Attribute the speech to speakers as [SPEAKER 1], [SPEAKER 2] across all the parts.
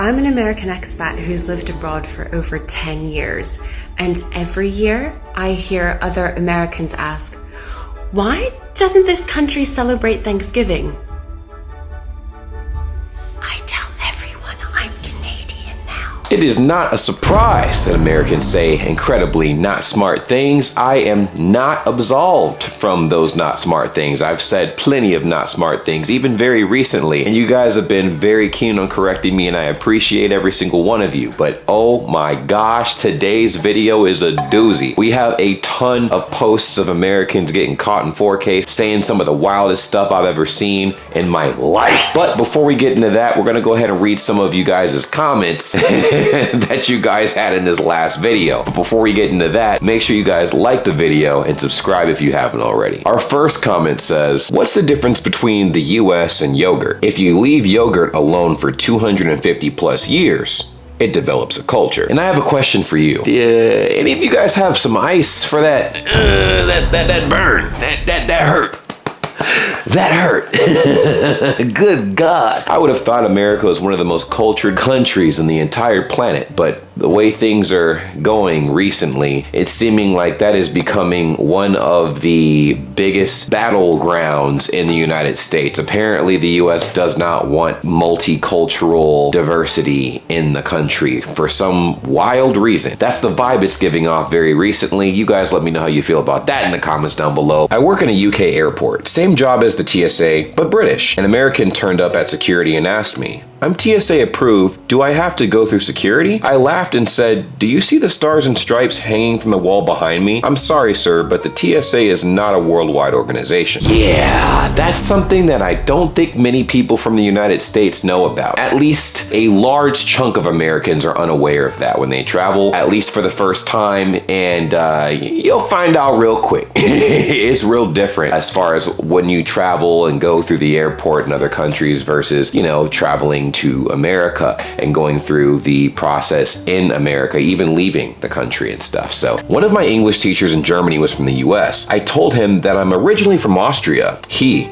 [SPEAKER 1] I'm an American expat who's lived abroad for over 10 years, and every year I hear other Americans ask, why doesn't this country celebrate Thanksgiving? I tell everyone I'm Canadian now.
[SPEAKER 2] It is not a surprise that Americans say incredibly not smart things. I am not absolved from those not smart things. I've said plenty of not smart things, even very recently, and you guys have been very keen on correcting me, and I appreciate every single one of you. But oh my gosh, today's video is a doozy. We have a ton of posts of Americans getting caught in 4K saying some of the wildest stuff I've ever seen in my life. But before we get into that, we're gonna go ahead and read some of you guys' comments that you guys had in this last video. But before we get into that, make sure you guys like the video and subscribe if you haven't already. Our first comment says, what's the difference between the US and yogurt? If you leave yogurt alone for 250 plus years, it develops a culture. And I have a question for you. Any of you guys have some ice for that burn? That hurt. That hurt. Good God. I would have thought America was one of the most cultured countries in the entire planet, but the way things are going recently, it's seeming like that is becoming one of the biggest battlegrounds in the United States. Apparently, the US does not want multicultural diversity in the country for some wild reason. That's the vibe it's giving off very recently. You guys let me know how you feel about that in the comments down below. I work in a UK airport. Same job as the TSA, but British. An American turned up at security and asked me, I'm TSA approved, do I have to go through security? I laughed and said, do you see the stars and stripes hanging from the wall behind me? I'm sorry, sir, but the TSA is not a worldwide organization. Yeah, that's something that I don't think many people from the United States know about. At least a large chunk of Americans are unaware of that when they travel, at least for the first time, and you'll find out real quick. It's real different as far as when you travel and go through the airport in other countries versus, you know, traveling to America and going through the process in America, even leaving the country and stuff. So one of my English teachers in Germany was from the US. I told him that I'm originally from Austria. He,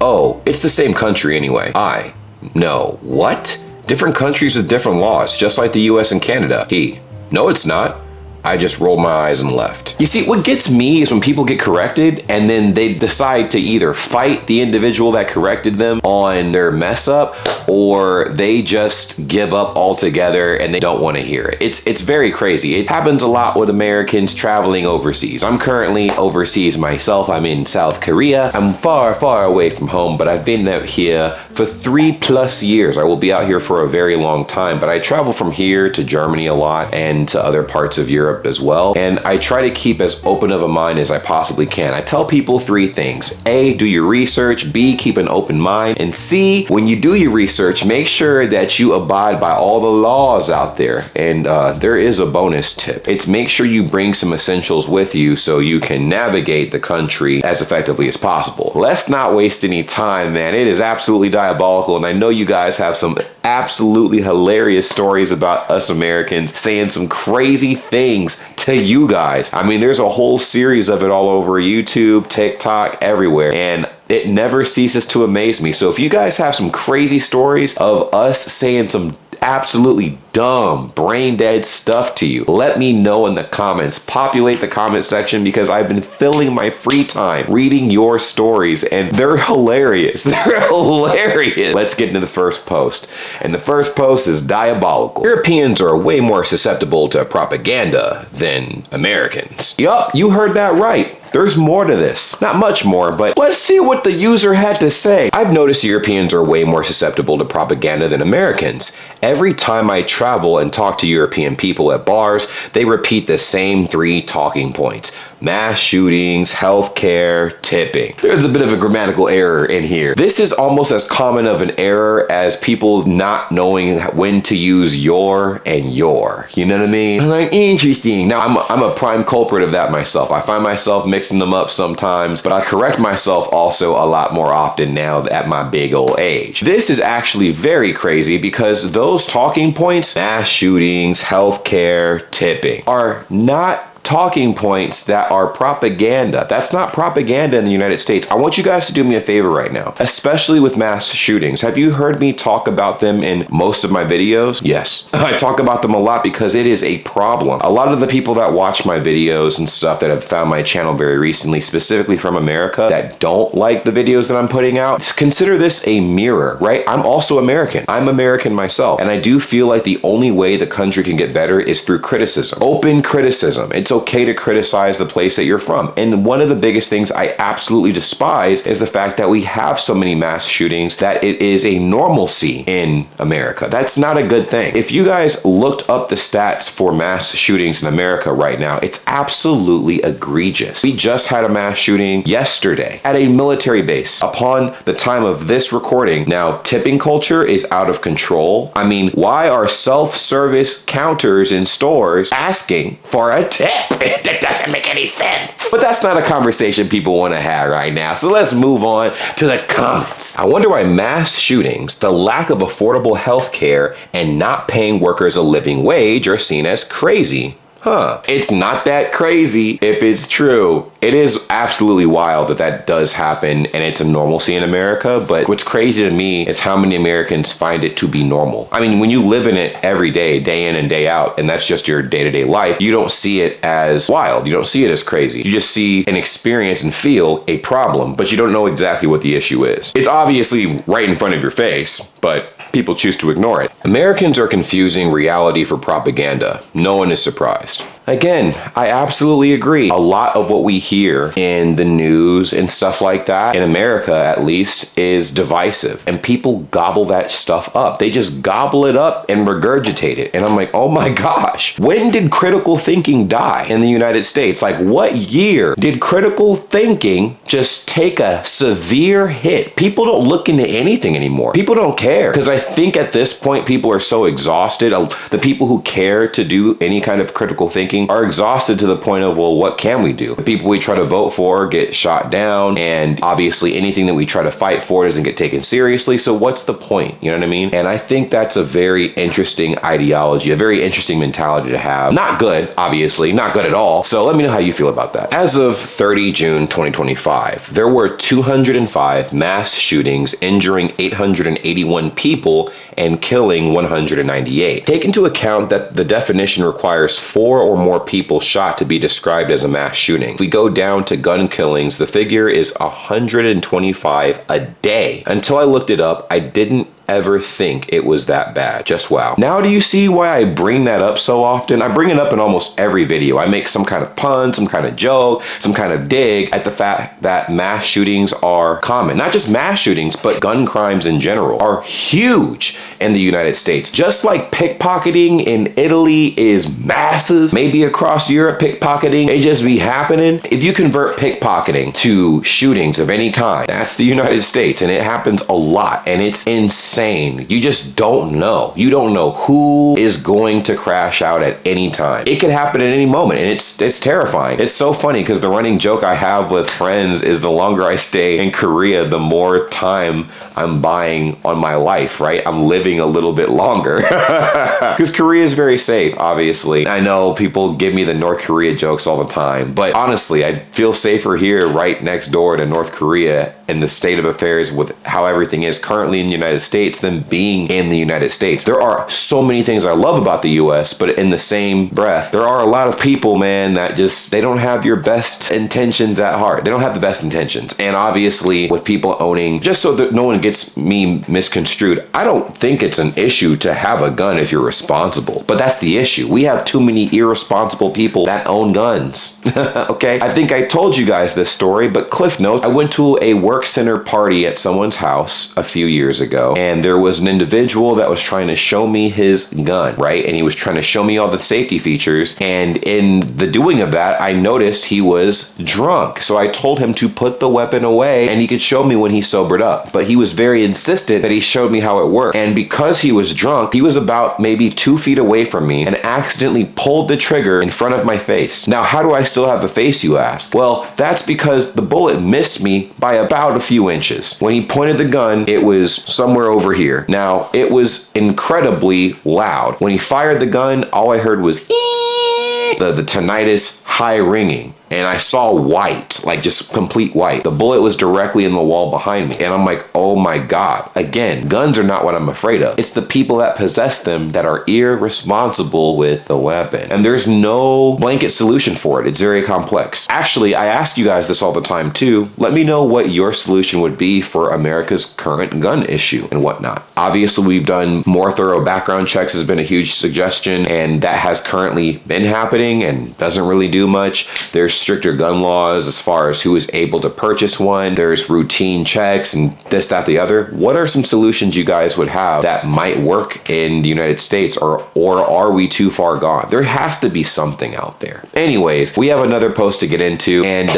[SPEAKER 2] oh, it's the same country anyway. I, no, what? Different countries with different laws, just like the US and Canada. He, no, it's not. I just rolled my eyes and left. You see, what gets me is when people get corrected and then they decide to either fight the individual that corrected them on their mess up, or they just give up altogether and they don't want to hear it. It's very crazy. It happens a lot with Americans traveling overseas. I'm currently overseas myself. I'm in South Korea. I'm far, far away from home, but I've been out here for 3+ years. I will be out here for a very long time, but I travel from here to Germany a lot and to other parts of Europe as well, and I try to keep as open of a mind as I possibly can. I tell people 3 things. A, do your research. B, keep an open mind. And C, when you do your research, make sure that you abide by all the laws out there. And there is a bonus tip. It's make sure you bring some essentials with you so you can navigate the country as effectively as possible. Let's not waste any time, man. It is absolutely diabolical, and I know you guys have some absolutely hilarious stories about us Americans saying some crazy things to you guys. I mean, there's a whole series of it all over YouTube, TikTok, everywhere, and it never ceases to amaze me. So if you guys have some crazy stories of us saying some absolutely dumb, brain dead stuff to you, let me know in the comments. Populate the comment section, because I've been filling my free time reading your stories, and they're hilarious. They're hilarious. Let's get into the first post. And the first post is diabolical. Europeans are way more susceptible to propaganda than Americans. Yup, you heard that right. There's more to this. Not much more, but let's see what the user had to say. I've noticed Europeans are way more susceptible to propaganda than Americans. Every time I travel and talk to European people at bars, they repeat the same 3 talking points. Mass shootings, healthcare, tipping. There's a bit of a grammatical error in here. This is almost as common of an error as people not knowing when to use your and your. You know what I mean? I'm like, interesting. Now, I'm a prime culprit of that myself. I find myself mixing them up sometimes, but I correct myself also a lot more often now at my big old age. This is actually very crazy, because those talking points, mass shootings, healthcare, tipping, are not talking points that are propaganda. That's not propaganda in the United States. I want you guys to do me a favor right now, especially with mass shootings. Have you heard me talk about them in most of my videos? Yes. I talk about them a lot because it is a problem. A lot of the people that watch my videos and stuff that have found my channel very recently, specifically from America, that don't like the videos that I'm putting out, consider this a mirror, right? I'm also American. I'm American myself. And I do feel like the only way the country can get better is through criticism. Open criticism. It's okay to criticize the place that you're from. And one of the biggest things I absolutely despise is the fact that we have so many mass shootings that it is a normalcy in America. That's not a good thing. If you guys looked up the stats for mass shootings in America right now, it's absolutely egregious. We just had a mass shooting yesterday at a military base upon the time of this recording. Now, tipping culture is out of control. I mean, why are self-service counters in stores asking for a tip? That doesn't make any sense. But that's not a conversation people want to have right now. So let's move on to the comments. I wonder why mass shootings, the lack of affordable health care, and not paying workers a living wage are seen as crazy. It's not that crazy if it's true. It is absolutely wild that that does happen and it's a normalcy in America, but what's crazy to me is how many Americans find it to be normal. I mean, when you live in it every day, day in and day out, and that's just your day-to-day life, you don't see it as wild. You don't see it as crazy. You just see and experience and feel a problem, but you don't know exactly what the issue is. It's obviously right in front of your face, but people choose to ignore it. Americans are confusing reality for propaganda. No one is surprised. Again, I absolutely agree. A lot of what we hear in the news and stuff like that, in America at least, is divisive. And people gobble that stuff up. They just gobble it up and regurgitate it. And I'm like, oh my gosh, when did critical thinking die in the United States? Like, what year did critical thinking just take a severe hit? People don't look into anything anymore. People don't care. Because I think at this point, people are so exhausted. The people who care to do any kind of critical thinking are exhausted to the point of, well, what can we do? The people we try to vote for get shot down, and obviously anything that we try to fight for doesn't get taken seriously. So what's the point? You know what I mean? And I think that's a very interesting ideology, a very interesting mentality to have. Not good, obviously, not good at all. So let me know how you feel about that. As of 30 June 2025, there were 205 mass shootings, injuring 881 people and killing 198. Take into account that the definition requires 4 or more people shot to be described as a mass shooting. If we go down to gun killings, the figure is 125 a day. Until I looked it up, I didn't ever think it was that bad. Just wow. Now do you see why I bring that up so often? I bring it up in almost every video. I make some kind of pun, some kind of joke, some kind of dig at the fact that mass shootings are common. Not just mass shootings, but gun crimes in general are huge in the United States. Just like pickpocketing in Italy is massive, maybe across Europe pickpocketing, it just be happening. If you convert pickpocketing to shootings of any kind, that's the United States, and it happens a lot, and it's insane. You just don't know. You don't know who is going to crash out at any time. It could happen at any moment, and it's terrifying. It's so funny because the running joke I have with friends is the longer I stay in Korea, the more time I'm buying on my life, right? I'm living a little bit longer because Korea is very safe, obviously. I know people give me the North Korea jokes all the time, but honestly, I feel safer here right next door to North Korea and the state of affairs with how everything is currently in the United States than being in the United States. There are so many things I love about the US, but in the same breath, there are a lot of people, man, that just, they don't have your best intentions at heart. They don't have the best intentions. And obviously with people owning, just so that no one gets me misconstrued, I don't think it's an issue to have a gun if you're responsible, but that's the issue. We have too many irresponsible people that own guns. Okay, I think I told you guys this story, but cliff notes, I went to a work center party at someone's house a few years ago, and there was an individual that was trying to show me his gun, right? And he was trying to show me all the safety features, and in the doing of that, I noticed he was drunk. So I told him to put the weapon away and he could show me when he sobered up, but he was very insistent that he showed me how it worked. And because he was drunk, he was about maybe 2 feet away from me and accidentally pulled the trigger in front of my face. Now, how do I still have the face, you ask? Well, that's because the bullet missed me by about a few inches. When he pointed the gun, it was somewhere over here. Now, it was incredibly loud. When he fired the gun, all I heard was the tinnitus high ringing. And I saw white, like just complete white. The bullet was directly in the wall behind me. And I'm like, oh my God. Again, guns are not what I'm afraid of. It's the people that possess them that are irresponsible with the weapon. And there's no blanket solution for it. It's very complex. Actually, I ask you guys this all the time too. Let me know what your solution would be for America's current gun issue and whatnot. Obviously, we've done more thorough background checks has been a huge suggestion, and that has currently been happening and doesn't really do much. There's stricter gun laws as far as who is able to purchase one. There's routine checks and this, that, the other. What are some solutions you guys would have that might work in the United States, or are we too far gone? There has to be something out there. Anyways, we have another post to get into, and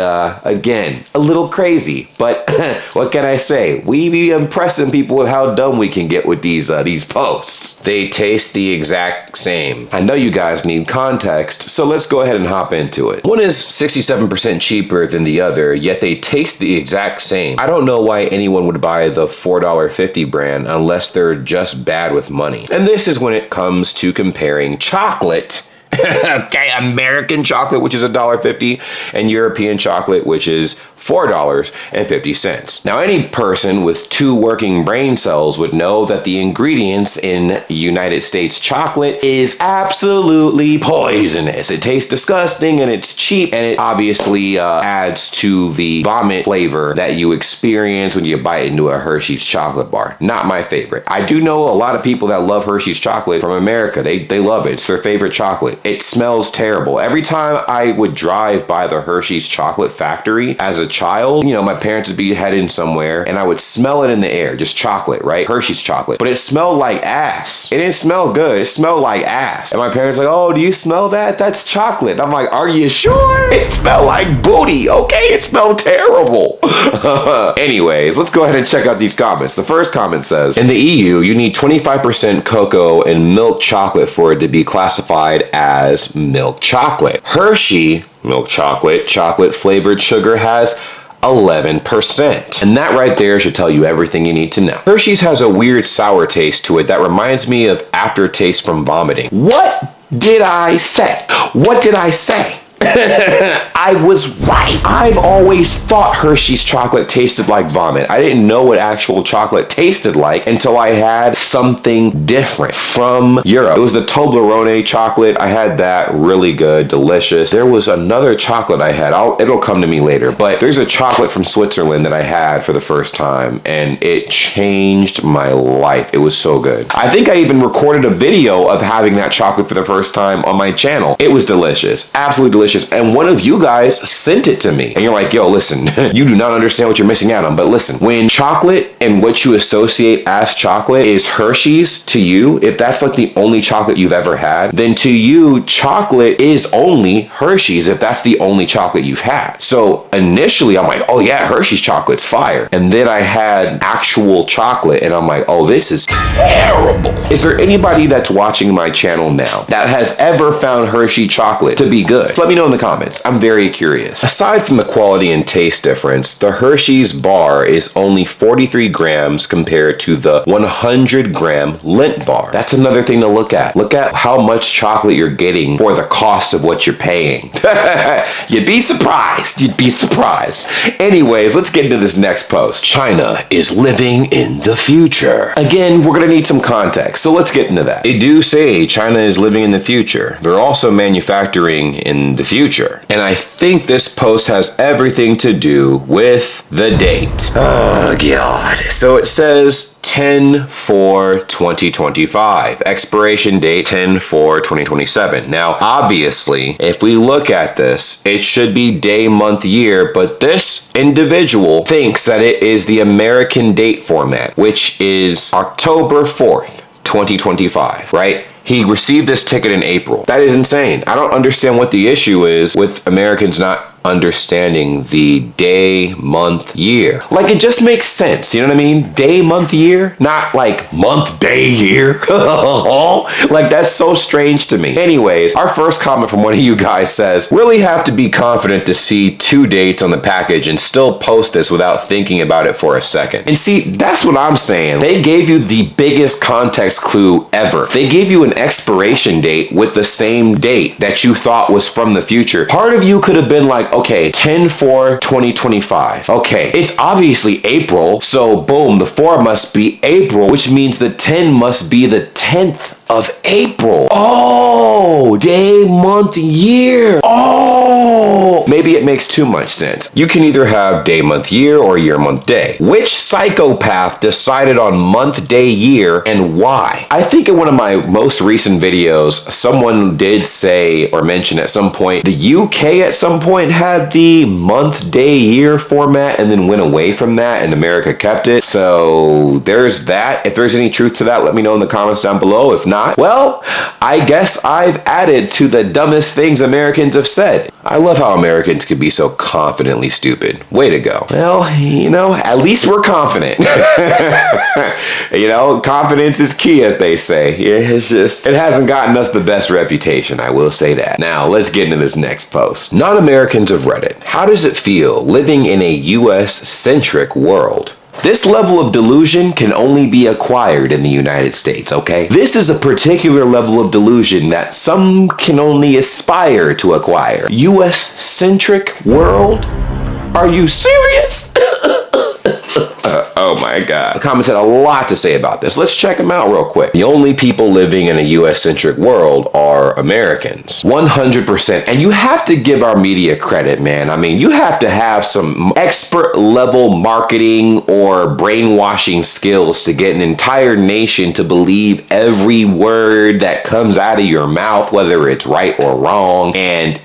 [SPEAKER 2] again, a little crazy, but what can I say? We be impressing people with how dumb we can get with these posts. They taste the exact same. I know you guys need context, so let's go ahead and hop into it. One is 67% cheaper than the other, yet they taste the exact same. I don't know why anyone would buy the $4.50 brand unless they're just bad with money. And this is when it comes to comparing chocolate. Okay, American chocolate, which is $1.50, and European chocolate, which is $4.50. Now, any person with 2 working brain cells would know that the ingredients in United States chocolate is absolutely poisonous. It tastes disgusting and it's cheap, and it obviously adds to the vomit flavor that you experience when you bite into a Hershey's chocolate bar. Not my favorite. I do know a lot of people that love Hershey's chocolate from America. They love it. It's their favorite chocolate. It smells terrible. Every time I would drive by the Hershey's chocolate factory as a child, you know, my parents would be heading somewhere and I would smell it in the air, just chocolate, right? Hershey's chocolate. But it smelled like ass. It didn't smell good. It smelled like ass. And my parents were like, oh, do you smell that? That's chocolate. And I'm like, are you sure? It smelled like booty. Okay, it smelled terrible. Anyways, let's go ahead and check out these comments. The first comment says, in the EU, you need 25% cocoa and milk chocolate for it to be classified as milk chocolate. Hershey milk chocolate flavored sugar has 11%. And that right there should tell you everything you need to know. Hershey's has a weird sour taste to it that reminds me of aftertaste from vomiting. What did I say? What did I say? I was right. I've always thought Hershey's chocolate tasted like vomit. I didn't know what actual chocolate tasted like until I had something different from Europe. It was the Toblerone chocolate. I had that, really good, delicious. There was another chocolate I had. It'll come to me later, but there's a chocolate from Switzerland that I had for the first time, and it changed my life. It was so good. I think I even recorded a video of having that chocolate for the first time on my channel. It was delicious, absolutely delicious. And one of you guys sent it to me. And you're like, yo, listen, you do not understand what you're missing out on. But listen, when chocolate and what you associate as chocolate is Hershey's to you, if that's like the only chocolate you've ever had, then to you, chocolate is only Hershey's if that's the only chocolate you've had. So initially I'm like, oh yeah, Hershey's chocolate's fire. And then I had actual chocolate and I'm like, oh, this is terrible. Is there anybody that's watching my channel now that has ever found Hershey chocolate to be good? Let me know in the comments. I'm very curious. Aside from the quality and taste difference, the Hershey's bar is only 43 grams compared to the 100-gram Lindt bar. That's another thing to look at. Look at how much chocolate you're getting for the cost of what you're paying. You'd be surprised. You'd be surprised. Anyways, let's get into this next post. China is living in the future. Again, we're gonna need some context, so let's get into that. They do say China is living in the future. They're also manufacturing in the future. And I think this post has everything to do with the date. Oh God. So it says 10/4/2025. Expiration date 10/4/2027. Now, obviously, if we look at this, it should be day, month, year, but this individual thinks that it is the American date format, which is October 4th, 2025, right? He received this ticket in April. That is insane. I don't understand what the issue is with Americans not understanding the day, month, year. Like, it just makes sense, you know what I mean? Day, month, year, not like month, day, year. Like, that's so strange to me. Anyways, our first comment from one of you guys says, really have to be confident to see 2 dates on the package and still post this without thinking about it for a second. And see, that's what I'm saying. They gave you the biggest context clue ever. They gave you an expiration date with the same date that you thought was from the future. Part of you could have been like, okay, 10/4/2025. Okay, it's obviously April, so boom, the 4 must be April, which means the 10 must be the 10th of April. Oh, day, month, year. Oh, maybe it makes too much sense. You can either have day, month, year, or year, month, day. Which psychopath decided on month, day, year, and why? I think in one of my most recent videos, someone did say or mention at some point, the UK at some point had the month, day, year format and then went away from that, and America kept it. So there's that. If there's any truth to that, let me know in the comments down below. If not, well, I guess I've added to the dumbest things Americans have said. I love how Americans can be so confidently stupid. Way to go. Well, you know, at least we're confident. You know, confidence is key, as they say. It's just, it hasn't gotten us the best reputation, I will say that. Now, let's get into this next post. Non-Americans of Reddit, how does it feel living in a US-centric world? This level of delusion can only be acquired in the United States, okay? This is a particular level of delusion that some can only aspire to acquire. US-centric world? Are you serious? Oh my God. The comments had a lot to say about this. Let's check them out real quick. The only people living in a US-centric world are Americans. 100%. And you have to give our media credit, man. I mean, you have to have some expert level marketing or brainwashing skills to get an entire nation to believe every word that comes out of your mouth, whether it's right or wrong, and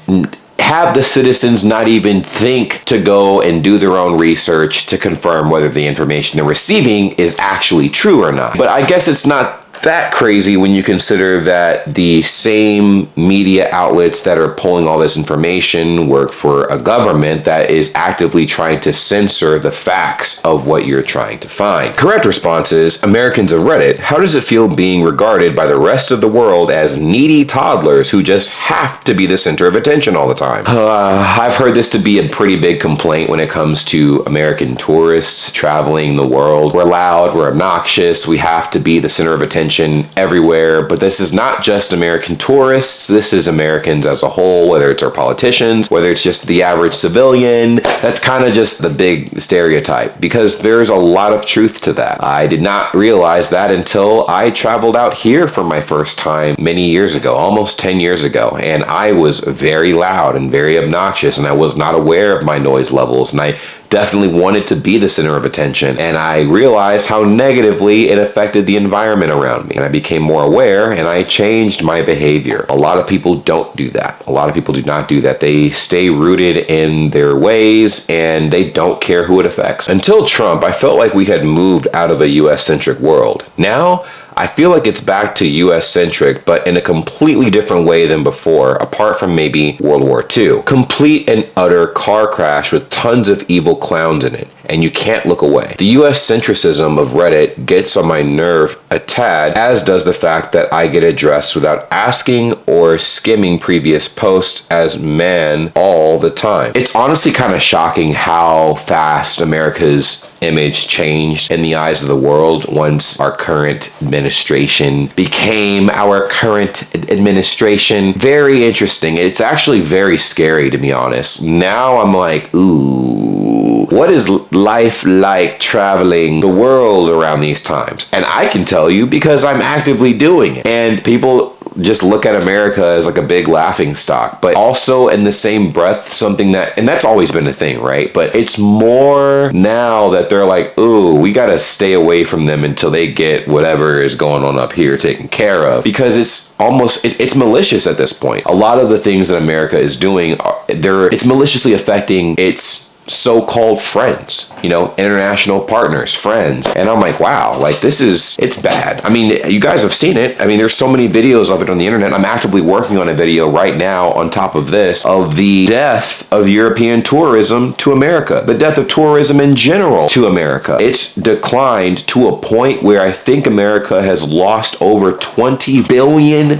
[SPEAKER 2] have the citizens not even think to go and do their own research to confirm whether the information they're receiving is actually true or not. But I guess it's not that crazy when you consider that the same media outlets that are pulling all this information work for a government that is actively trying to censor the facts of what you're trying to find. Correct response is, Americans of Reddit, how does it feel being regarded by the rest of the world as needy toddlers who just have to be the center of attention all the time? I've heard this to be a pretty big complaint when it comes to American tourists traveling the world. We're loud, we're obnoxious, we have to be the center of attention everywhere, but this is not just American tourists, this is Americans as a whole, whether it's our politicians, whether it's just the average civilian. That's kind of just the big stereotype, because there's a lot of truth to that. I did not realize that until I traveled out here for my first time many years ago, almost 10 years ago, and I was very loud and very obnoxious, and I was not aware of my noise levels, and I definitely wanted to be the center of attention, and I realized how negatively it affected the environment around me, and I became more aware and I changed my behavior. A lot of people don't do that. A lot of people do not do that. They stay rooted in their ways and they don't care who it affects. Until Trump, I felt like we had moved out of a US-centric world. Now, I feel like it's back to US-centric, but in a completely different way than before, apart from maybe World War II. Complete and utter car crash with tons of evil clowns in it, and you can't look away. The US-centricism of Reddit gets on my nerve a tad, as does the fact that I get addressed without asking or skimming previous posts as man all the time. It's honestly kind of shocking how fast America's image changed in the eyes of the world once our current administration became our current administration. Very interesting. It's actually very scary, to be honest. Now I'm like, ooh, what is life like traveling the world around these times? And I can tell you because I'm actively doing it. And people just look at America as like a big laughing stock, but also in the same breath, something that, and that's always been a thing, right? But it's more now that they're like, ooh, we gotta stay away from them until they get whatever is going on up here taken care of, because it's almost, it's malicious at this point. A lot of the things that America is doing, it's maliciously affecting its so-called friends, international partners, friends. And I'm like, wow, like it's bad. I mean, you guys have seen it. I mean, there's so many videos of it on the internet. I'm actively working on a video right now on top of this of the death of European tourism to America, the death of tourism in general to America. It's declined to a point where I think America has lost over $20 billion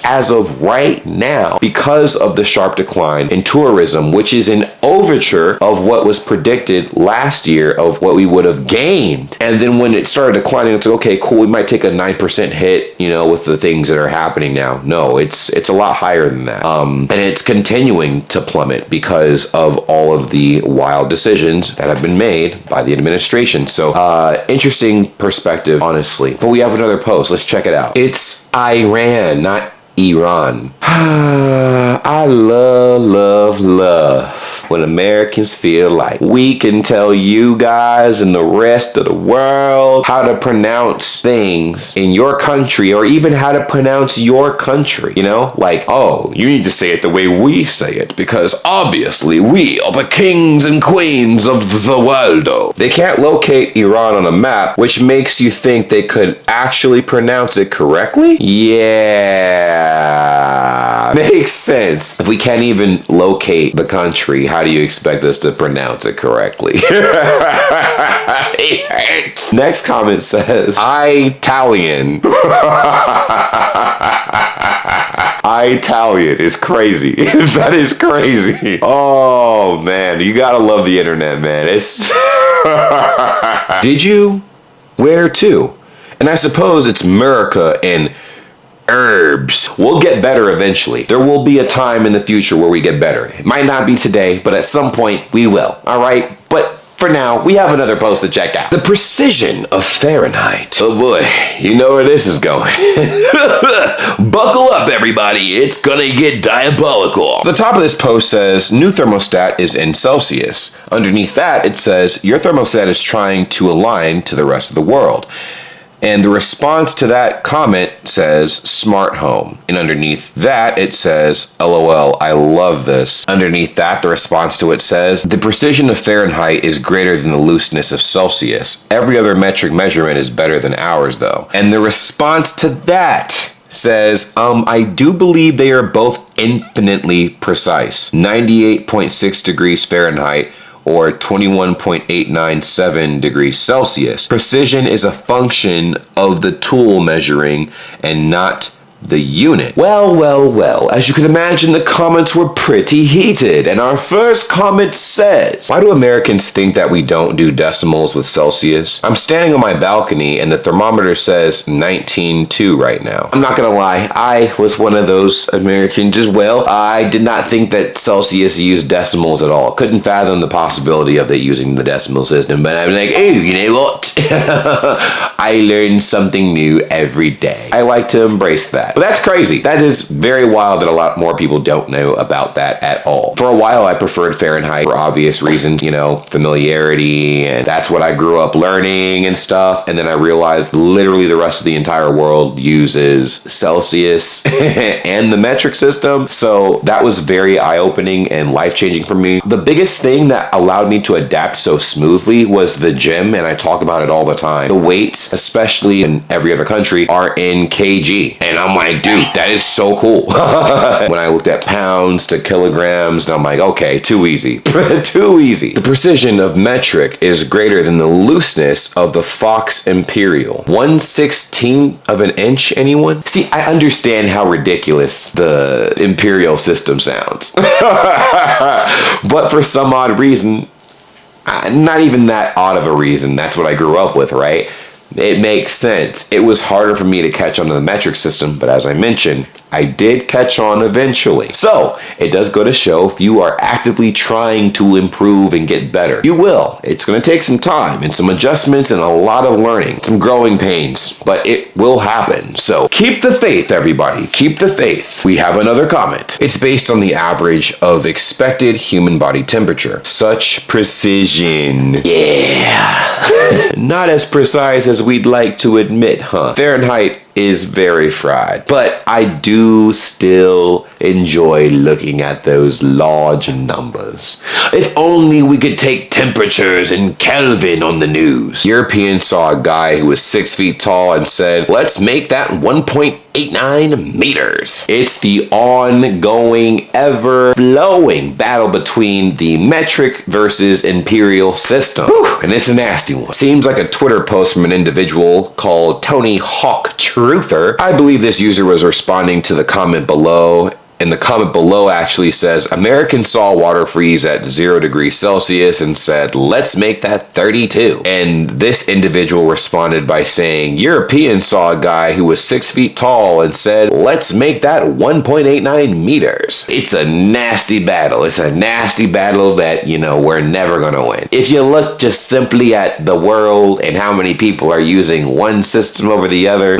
[SPEAKER 2] as of right now because of the sharp decline in tourism, which is an overture of what was predicted last year of what we would have gained. And then when it started declining, it's like, okay, cool, we might take a 9% hit, with the things that are happening now. No, it's a lot higher than that. And it's continuing to plummet because of all of the wild decisions that have been made by the administration. So, interesting perspective, honestly. But we have another post. Let's check it out. It's Iran, not Iran. I love when Americans feel like we can tell you guys and the rest of the world how to pronounce things in your country, or even how to pronounce your country, like, oh, you need to say it the way we say it because obviously we are the kings and queens of the world. They can't locate Iran on a map, which makes you think they could actually pronounce it correctly? Yeah, makes sense. If we can't even locate the country, how do you expect us to pronounce it correctly? Next comment says, Italian. Italian is crazy. That is crazy. Oh, man. You gotta love the internet, man. It's... Did you? Where to? And I suppose it's America and herbs. We'll get better eventually. There will be a time in the future where we get better. It might not be today, but at some point we will. All right? But for now, we have another post to check out. The precision of Fahrenheit. Oh boy, you know where this is going. Buckle up, everybody. It's gonna get diabolical. The top of this post says, new thermostat is in Celsius. Underneath that, it says, your thermostat is trying to align to the rest of the world. And the response to that comment says, smart home. And underneath that, it says, LOL, I love this. Underneath that, the response to it says, the precision of Fahrenheit is greater than the looseness of Celsius. Every other metric measurement is better than ours, though. And the response to that says, I do believe they are both infinitely precise. 98.6 degrees Fahrenheit or 21.897 degrees Celsius. Precision is a function of the tool measuring and not the unit. Well, as you can imagine, the comments were pretty heated, and our first comment says, why do Americans think that we don't do decimals with Celsius? I'm standing on my balcony and the thermometer says 19.2 right now. I'm not gonna lie, I was one of those Americans as well. I did not think that Celsius used decimals at all. Couldn't fathom the possibility of it using the decimal system, but I'm like, oh, you know what? I learn something new every day. I like to embrace that. But that's crazy. That is very wild that a lot more people don't know about that at all. For a while, I preferred Fahrenheit for obvious reasons, familiarity, and that's what I grew up learning and stuff. And then I realized literally the rest of the entire world uses Celsius and the metric system. So that was very eye-opening and life-changing for me. The biggest thing that allowed me to adapt so smoothly was the gym, and I talk about it all the time. The weights, especially in every other country, are in kg. And I'm like, dude, that is so cool. When I looked at pounds to kilograms, and I'm like, okay, too easy. Too easy. The precision of metric is greater than the looseness of the Fox Imperial. 1/16 of an inch, anyone? See, I understand how ridiculous the imperial system sounds. But for some odd reason, not even that odd of a reason, that's what I grew up with, right? It makes sense. It was harder for me to catch on to the metric system, but as I mentioned, I did catch on eventually. So it does go to show, if you are actively trying to improve and get better, you will. It's going to take some time and some adjustments and a lot of learning, some growing pains, but it will happen. So keep the faith, everybody. Keep the faith. We have another comment. It's based on the average of expected human body temperature. Such precision. Yeah. Not as precise as we'd like to admit, huh? Fahrenheit is very fried. But I do still enjoy looking at those large numbers. If only we could take temperatures in Kelvin on the news. Europeans saw a guy who was 6 feet tall and said, let's make that 1.89 meters. It's the ongoing, ever-flowing battle between the metric versus imperial system. Whew, and it's a nasty one. Seems like a Twitter post from an individual called Tony Hawk Truther. I believe this user was responding to the comment below. And the comment below actually says, Americans saw water freeze at 0 degrees Celsius and said, let's make that 32. And this individual responded by saying, Europeans saw a guy who was 6 feet tall and said, let's make that 1.89 meters. It's a nasty battle. It's a nasty battle that, we're never going to win. If you look just simply at the world and how many people are using one system over the other,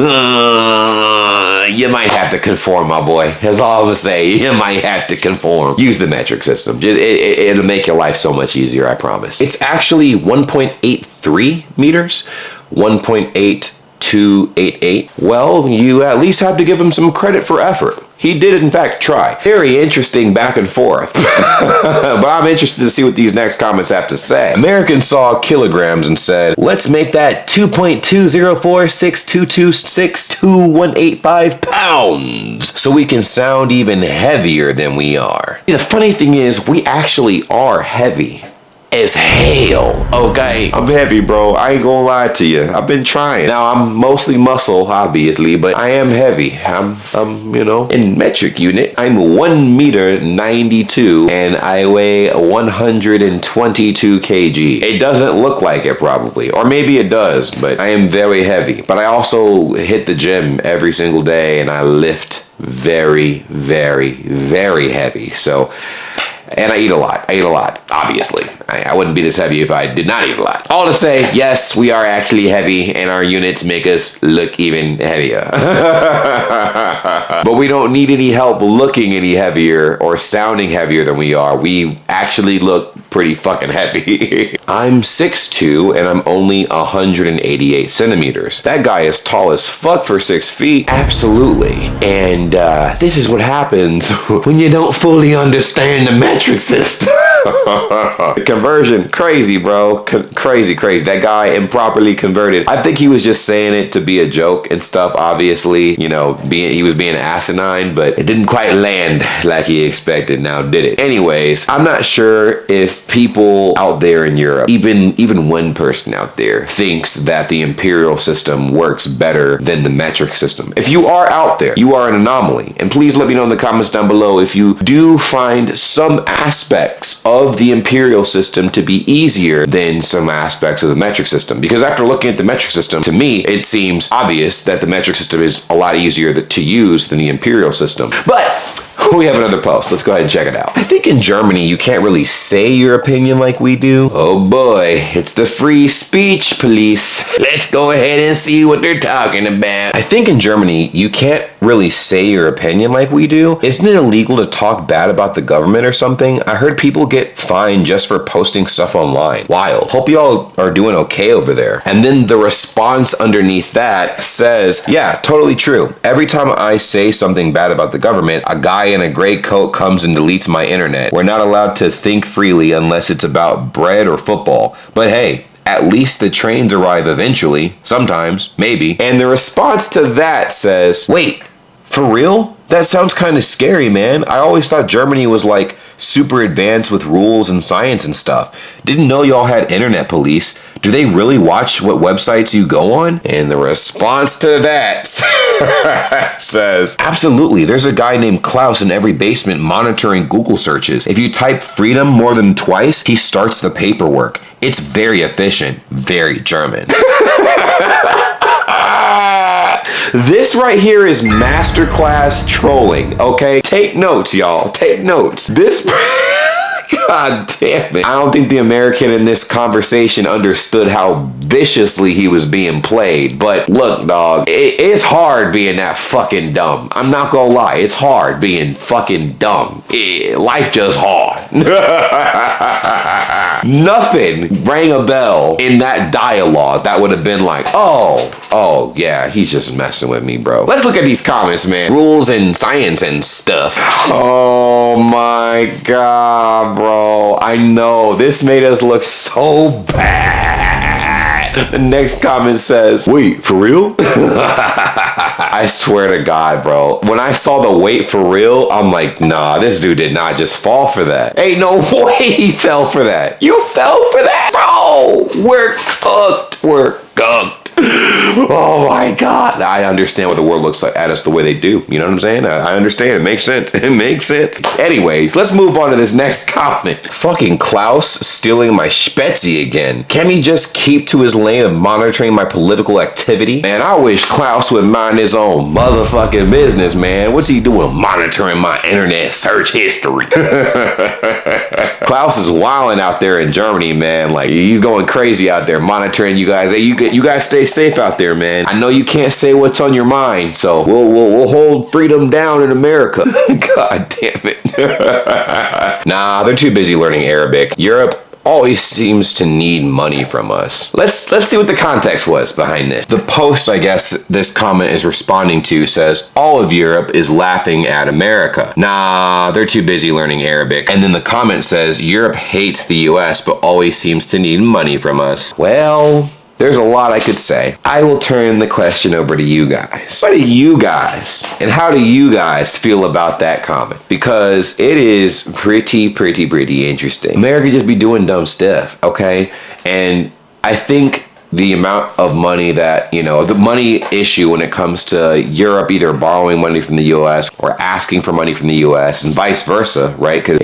[SPEAKER 2] you might have to conform, my boy. That's all I'm gonna say. You might have to conform. Use the metric system. It'll make your life so much easier, I promise. It's actually 1.83 meters, 1.8288. Well, you at least have to give him some credit for effort. He did, in fact, try. Very interesting back and forth. But I'm interested to see what these next comments have to say. Americans saw kilograms and said, let's make that 2.20462262185 pounds so we can sound even heavier than we are. The funny thing is, we actually are heavy as hell, okay? I'm heavy, bro. I ain't gonna lie to you. I've been trying. Now, I'm mostly muscle, obviously, but I am heavy. I'm in metric unit, I'm 1 meter 92 and I weigh 122 kg. It doesn't look like it probably, or maybe it does, but I am very heavy. But I also hit the gym every single day and I lift very, very, very heavy. So, and I eat a lot. Obviously. I wouldn't be this heavy if I did not eat a lot. All to say, yes, we are actually heavy, and our units make us look even heavier. But we don't need any help looking any heavier or sounding heavier than we are. We actually look pretty fucking heavy. I'm 6'2", and I'm only 188 centimeters. That guy is tall as fuck for 6 feet. Absolutely. And this is what happens when you don't fully understand the metric system. Conversion, crazy, bro. Crazy. That guy improperly converted. I think he was just saying it to be a joke and stuff. Obviously, he was being asinine, but it didn't quite land like he expected. Now, did it? Anyways, I'm not sure if people out there in Europe, even one person out there, thinks that the imperial system works better than the metric system. If you are out there, you are an anomaly. And please let me know in the comments down below if you do find some aspects of the imperial system to be easier than some aspects of the metric system. Because after looking at the metric system, to me, it seems obvious that the metric system is a lot easier to use than the imperial system. But we have another post. Let's go ahead and check it out. I think in Germany, you can't really say your opinion like we do. Oh boy, it's the free speech police. Let's go ahead and see what they're talking about. I think in Germany, you can't really say your opinion like we do. Isn't it illegal to talk bad about the government or something? I heard people get fined just for posting stuff online. Wild. Hope y'all are doing okay over there. And then the response underneath that says, yeah, totally true. Every time I say something bad about the government, a guy in a gray coat comes and deletes my internet. We're not allowed to think freely unless it's about bread or football. But hey, at least the trains arrive eventually. Sometimes, maybe. And the response to that says, wait, for real? That sounds kind of scary, man. I always thought Germany was like super advanced with rules and science and stuff. Didn't know y'all had internet police. Do they really watch what websites you go on? And the response to that says, absolutely. There's a guy named Klaus in every basement monitoring Google searches. If you type freedom more than twice, he starts the paperwork. It's very efficient, very German. This right here is masterclass trolling, okay? Take notes, y'all. Take notes. This God damn it. I don't think the American in this conversation understood how viciously he was being played. But look, dog, it's hard being that fucking dumb. I'm not gonna lie, it's hard being fucking dumb. Life just hard. Nothing rang a bell in that dialogue that would have been like, oh yeah, he's just messing with me, bro. Let's look at these comments, man. Rules and science and stuff. Oh my God, bro. I know this made us look so bad. The next comment says, wait, for real? I swear to God, bro. When I saw the wait for real, I'm like, nah, this dude did not just fall for that. Ain't no way he fell for that. You fell for that? Bro, we're cooked. We're cooked. Oh my God. I understand what the world looks like at us the way they do. You know what I'm saying? I understand. It makes sense. It makes sense. Anyways, let's move on to this next comment. Fucking Klaus stealing my Spezi again. Can he just keep to his lane of monitoring my political activity? Man, I wish Klaus would mind his own motherfucking business, man. What's he doing monitoring my internet search history? Klaus is wilding out there in Germany, man. Like, he's going crazy out there monitoring you guys. Hey, you guys stay safe out there, man. I know you can't say what's on your mind, so we'll hold freedom down in America. God damn it. Nah, they're too busy learning Arabic. Europe always seems to need money from us. Let's see what the context was behind this. The post, I guess, this comment is responding to says, all of Europe is laughing at America. Nah, they're too busy learning Arabic. And then the comment says, Europe hates the US, but always seems to need money from us. Well, there's a lot I could say. I will turn the question over to you guys. What do you guys, and how do you guys feel about that comment? Because it is pretty interesting. America just be doing dumb stuff, okay? And I think the amount of money that, the money issue when it comes to Europe either borrowing money from the US or asking for money from the US and vice versa, right? Because,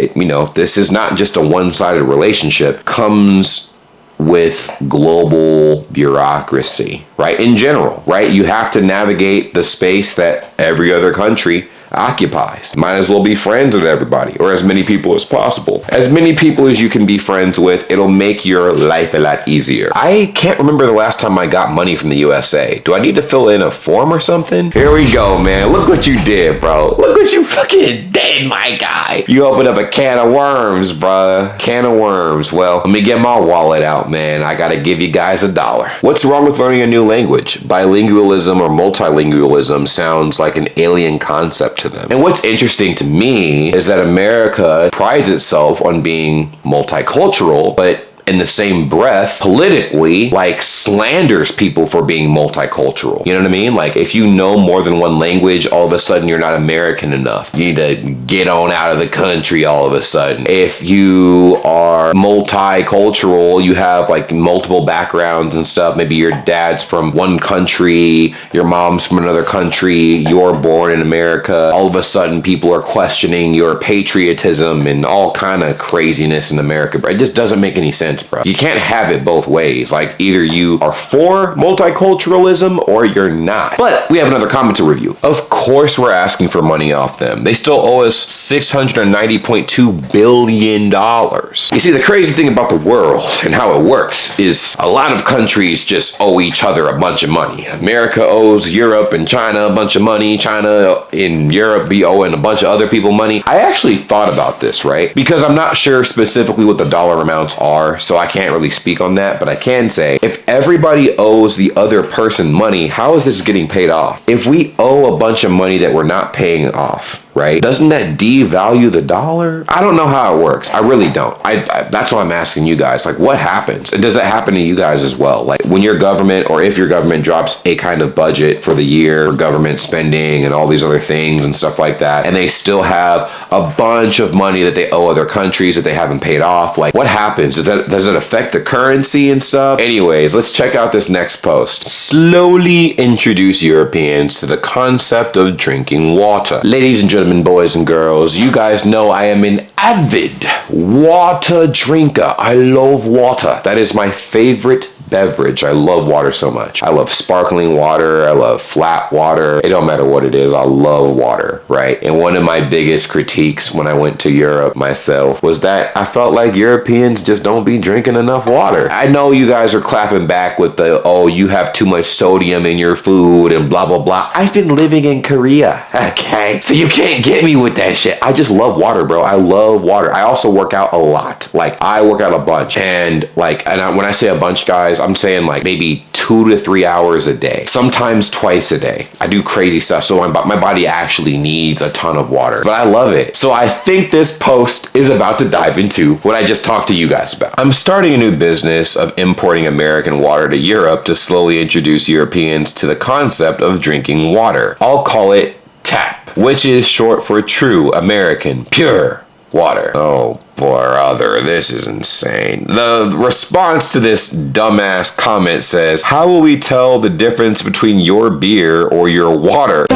[SPEAKER 2] this is not just a one-sided relationship, comes with global bureaucracy, right? In general, right? You have to navigate the space that every other country occupies. Might as well be friends with everybody, or as many people as possible. As many people as you can be friends with, it'll make your life a lot easier. I can't remember the last time I got money from the USA. Do I need to fill in a form or something? Here we go, man. Look what you did, bro. Look what you fucking did, my guy. You opened up a can of worms, bruh. Can of worms. Well, let me get my wallet out, man. I gotta give you guys $1. What's wrong with learning a new language? Bilingualism or multilingualism sounds like an alien concept to them. And what's interesting to me is that America prides itself on being multicultural, but in the same breath, politically, slanders people for being multicultural. You know what I mean? Like, if you know more than one language, all of a sudden you're not American enough. You need to get on out of the country all of a sudden. If you are multicultural, you have multiple backgrounds and stuff. Maybe your dad's from one country, your mom's from another country, you're born in America. All of a sudden people are questioning your patriotism and all kind of craziness in America. It just doesn't make any sense, bro. You can't have it both ways. Either you are for multiculturalism or you're not. But we have another comment to review. Of course we're asking for money off them. They still owe us $690.2 billion. You see, the crazy thing about the world and how it works is a lot of countries just owe each other a bunch of money. America owes Europe and China a bunch of money. China and Europe be owing a bunch of other people money. I actually thought about this, right? Because I'm not sure specifically what the dollar amounts are, so I can't really speak on that, but I can say, if everybody owes the other person money, how is this getting paid off? If we owe a bunch of money that we're not paying off, right? Doesn't that devalue the dollar? I don't know how it works. I really don't. That's why I'm asking you guys, what happens? And does that happen to you guys as well? When your government, or if your government drops a kind of budget for the year, government spending and all these other things and stuff like that, and they still have a bunch of money that they owe other countries that they haven't paid off, what happens? Does it affect the currency and stuff? Anyways, let's check out this next post. Slowly introduce Europeans to the concept of drinking water. Ladies and gentlemen, boys and girls, you guys know I am an avid Water drinker. I love water. That is my favorite beverage. I love water so much. I love sparkling water. I love flat water. It don't matter what it is. I love water, right? And one of my biggest critiques when I went to Europe myself was that I felt like Europeans just don't be drinking enough water. I know you guys are clapping back with the, oh, you have too much sodium in your food and blah, blah, blah. I've been living in Korea, okay? So you can't get me with that shit. I just love water, bro. I love water. I also work out a lot. Like, I work out a bunch. And when I say a bunch, guys, I'm saying like maybe 2 to 3 hours a day, sometimes twice a day. I do crazy stuff, so my body actually needs a ton of water, but I love it. So I think this post is about to dive into what I just talked to you guys about. I'm starting a new business of importing American water to Europe to slowly introduce Europeans to the concept of drinking water. I'll call it TAP, which is short for True American Pure Water. Oh, brother, this is insane. The response to this dumbass comment says, how will we tell the difference between your beer or your water?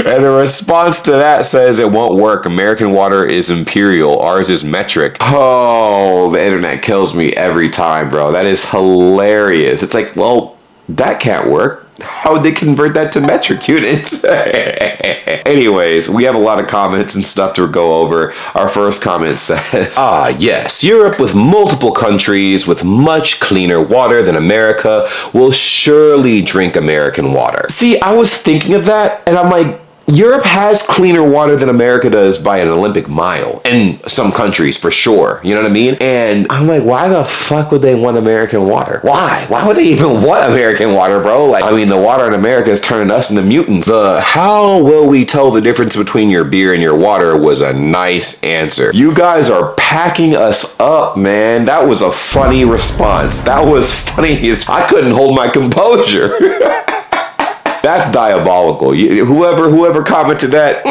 [SPEAKER 2] And the response to that says it won't work. American water is imperial. Ours is metric. Oh, the internet kills me every time, bro. That is hilarious. It's like, well, that can't work. How would they convert that to metric units? Anyways, we have a lot of comments and stuff to go over. Our first comment says, yes, Europe with multiple countries with much cleaner water than America will surely drink American water. See, I was thinking of that and I'm like, Europe has cleaner water than America does by an Olympic mile. In some countries, for sure. You know what I mean? And I'm like, why the fuck would they want American water? Why? Why would they even want American water, bro? Like, I mean, the water in America is turning us into mutants. How will we tell the difference between your beer and your water was a nice answer. You guys are packing us up, man. That was a funny response. That was funny as I couldn't hold my composure. That's diabolical. Whoever commented that,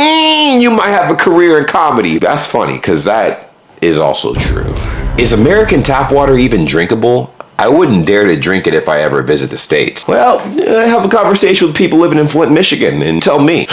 [SPEAKER 2] you might have a career in comedy. That's funny, because that is also true. Is American tap water even drinkable? I wouldn't dare to drink it if I ever visit the States. Well, have a conversation with people living in Flint, Michigan, and tell me.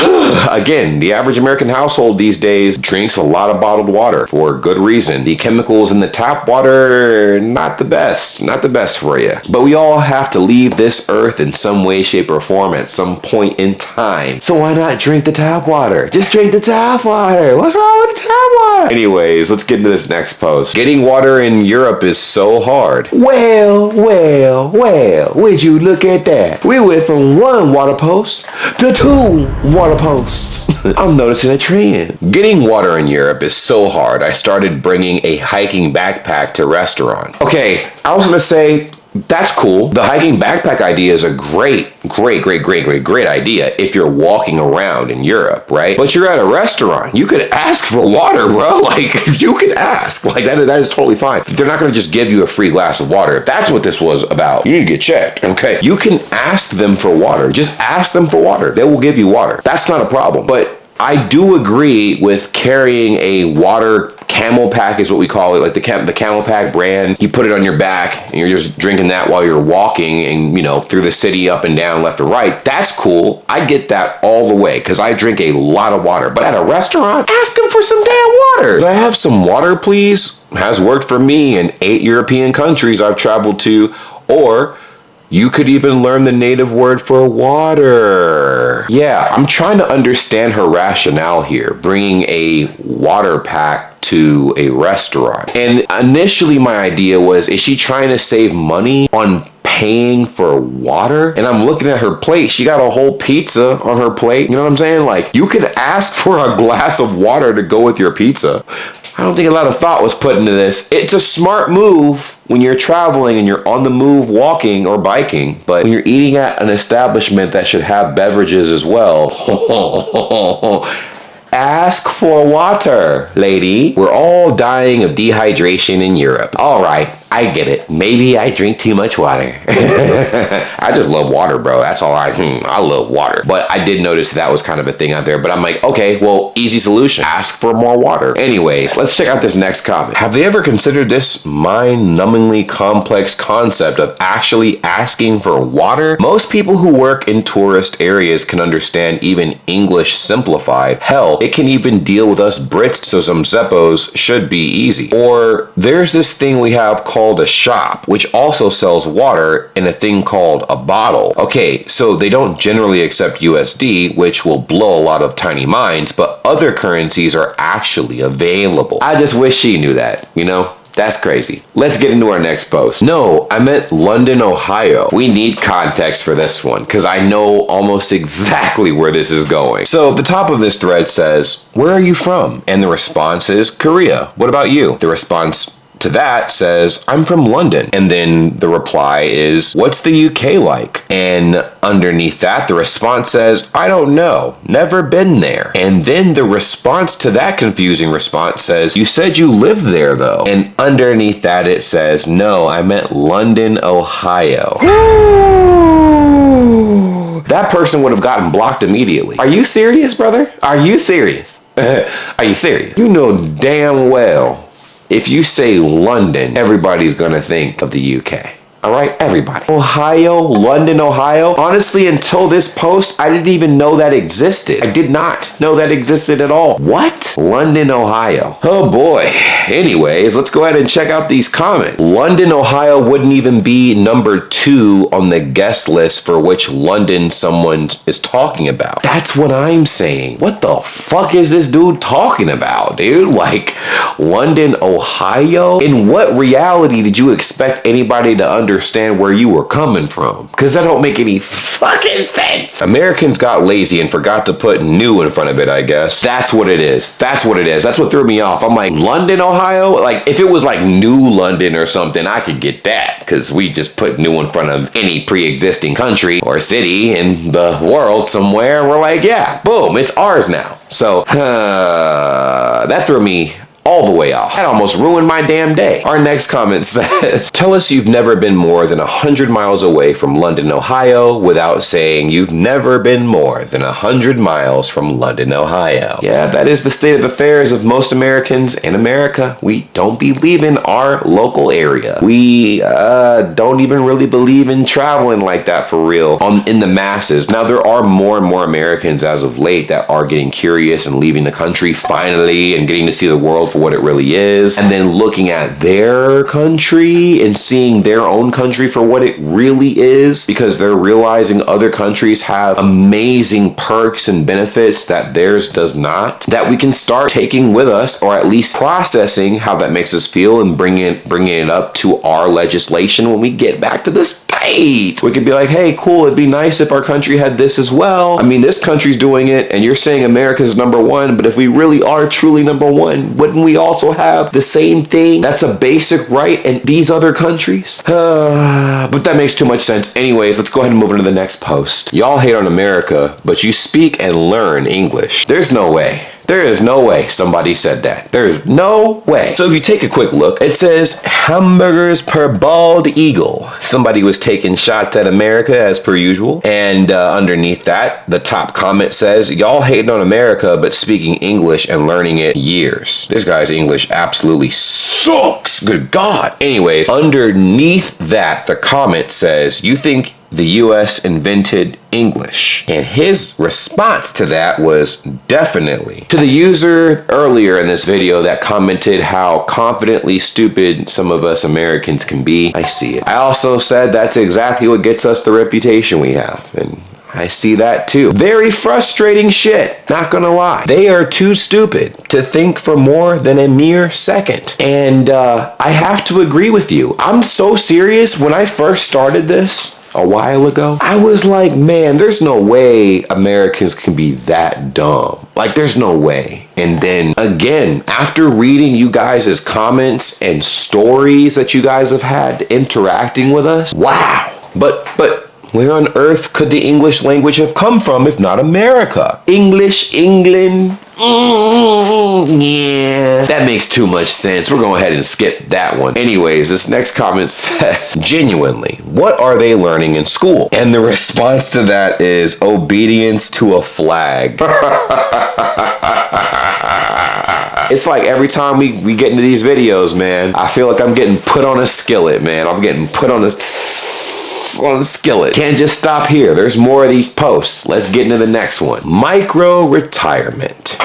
[SPEAKER 2] Again, the average American household these days drinks a lot of bottled water for good reason. The chemicals in the tap water, not the best for you. But we all have to leave this earth in some way, shape, or form at some point in time. So why not drink the tap water? Just drink the tap water. What's wrong with the tap water? Anyways, let's get into this next post. Getting water in Europe is so hard. Well, would you look at that? We went from 1 water post to 2 water posts. I'm noticing a trend. Getting water in Europe is so hard. I started bringing a hiking backpack to restaurant. Okay, I was gonna say, that's cool. The hiking backpack idea is a great idea if you're walking around in Europe, right? But you're at a restaurant. You could ask for water, bro. Like, you can ask. Like, that is totally fine. They're not going to just give you a free glass of water. If that's what this was about, you need to get checked, okay? You can ask them for water. Just ask them for water. They will give you water. That's not a problem. But I do agree with carrying a water camel pack is what we call it, like the camel pack brand. You put it on your back and you're just drinking that while you're walking and, you know, through the city up and down, left or right. That's cool. I get that all the way because I drink a lot of water. But at a restaurant, ask them for some damn water. Could I have some water, please? Has worked for me in 8 European countries I've traveled to. Or you could even learn the native word for water. Yeah, I'm trying to understand her rationale here, bringing a water pack to a restaurant. And initially my idea was, is she trying to save money on paying for water? And I'm looking at her plate. She got a whole pizza on her plate. You know what I'm saying? Like, you could ask for a glass of water to go with your pizza. I don't think a lot of thought was put into this. It's a smart move when you're traveling and you're on the move walking or biking, but when you're eating at an establishment that should have beverages as well, ask for water, lady. We're all dying of dehydration in Europe. All right, I get it. Maybe I drink too much water. I just love water, bro. That's all I love water. But I did notice that was kind of a thing out there. But I'm like, okay, well, easy solution. Ask for more water. Anyways, let's check out this next comment. Have they ever considered this mind-numbingly complex concept of actually asking for water? Most people who work in tourist areas can understand even English simplified. Hell, it can even deal with us Brits, so some Zeppos should be easy. Or there's this thing we have called a shop, which also sells water in a thing called a bottle. Okay, so they don't generally accept USD, which will blow a lot of tiny minds, but other currencies are actually available. I just wish she knew that, you know? That's crazy. Let's get into our next post. No, I meant London, Ohio. We need context for this one because I know almost exactly where this is going. So the top of this thread says, "Where are you from?" And the response is Korea. What about you? The response to that says, "I'm from London." And then the reply is, "What's the UK like?" And underneath that, the response says, "I don't know. Never been there." And then the response to that confusing response says, "You said you lived there though." And underneath that, it says, "No, I meant London, Ohio." That person would have gotten blocked immediately. Are you serious, brother? Are you serious? Are you serious? You know damn well if you say London, everybody's gonna think of the UK. All right, everybody. Ohio, London, Ohio. Honestly, until this post, I didn't even know that existed. I did not know that existed at all. What? London, Ohio. Oh boy. Anyways, let's go ahead and check out these comments. London, Ohio wouldn't even be number 2 on the guest list for which London someone is talking about. That's what I'm saying. What the fuck is this dude talking about, dude? Like, London, Ohio? In what reality did you expect anybody to understand where you were coming from? Because that don't make any fucking sense. Americans got lazy and forgot to put new in front of it, I guess. That's what it is. That's what it is. That's what threw me off. I'm like, London, Ohio? Like, if it was like New London or something, I could get that. Because we just put new in front of any pre-existing country or city in the world somewhere. We're like, yeah, boom, it's ours now. So, that threw me all the way off. That almost ruined my damn day. Our next comment says, "Tell us you've never been more than 100 miles away from London, Ohio without saying you've never been more than 100 miles from London, Ohio." Yeah, that is the state of affairs of most Americans in America. We don't believe in our local area. We don't even really believe in traveling like that for real in the masses. Now, there are more and more Americans as of late that are getting curious and leaving the country finally and getting to see the world for what it really is, and then looking at their country and seeing their own country for what it really is, because they're realizing other countries have amazing perks and benefits that theirs does not, that we can start taking with us, or at least processing how that makes us feel and bringing it up to our legislation when we get back to the States. We could be like, hey, cool, it'd be nice if our country had this as well. I mean, this country's doing it and you're saying America's number 1, but if we really are truly number 1, wouldn't we also have the same thing that's a basic right in these other countries? But that makes too much sense. Anyways, let's go ahead and move into the next post. Y'all hate on America, but you speak and learn English. There's no way. There is no way somebody said that. There is no way. So if you take a quick look, it says hamburgers per bald eagle. Somebody was taking shots at America as per usual. And underneath that, the top comment says, y'all hating on America, but speaking English and learning it years. This guy's English absolutely sucks. Good God. Anyways, underneath that, the comment says, you think the US invented English? And his response to that was definitely. To the user earlier in this video that commented how confidently stupid some of us Americans can be, I see it. I also said that's exactly what gets us the reputation we have, and I see that too. Very frustrating shit, not gonna lie. They are too stupid to think for more than a mere second. And I have to agree with you. I'm so serious. When I first started this a while ago, I was like, man, there's no way Americans can be that dumb. Like, there's no way. And then again, after reading you guys' comments and stories that you guys have had interacting with us, wow. But Where on earth could the English language have come from if not America? English, England. Yeah, that makes too much sense. We're going ahead and skip that one. Anyways, this next comment says, genuinely, what are they learning in school? And the response to that is obedience to a flag. It's like every time we get into these videos, man, I feel like I'm getting put on a skillet, man. I'm getting put on a skillet. Can't just stop here. There's more of these posts. Let's get into the next one. Micro retirement.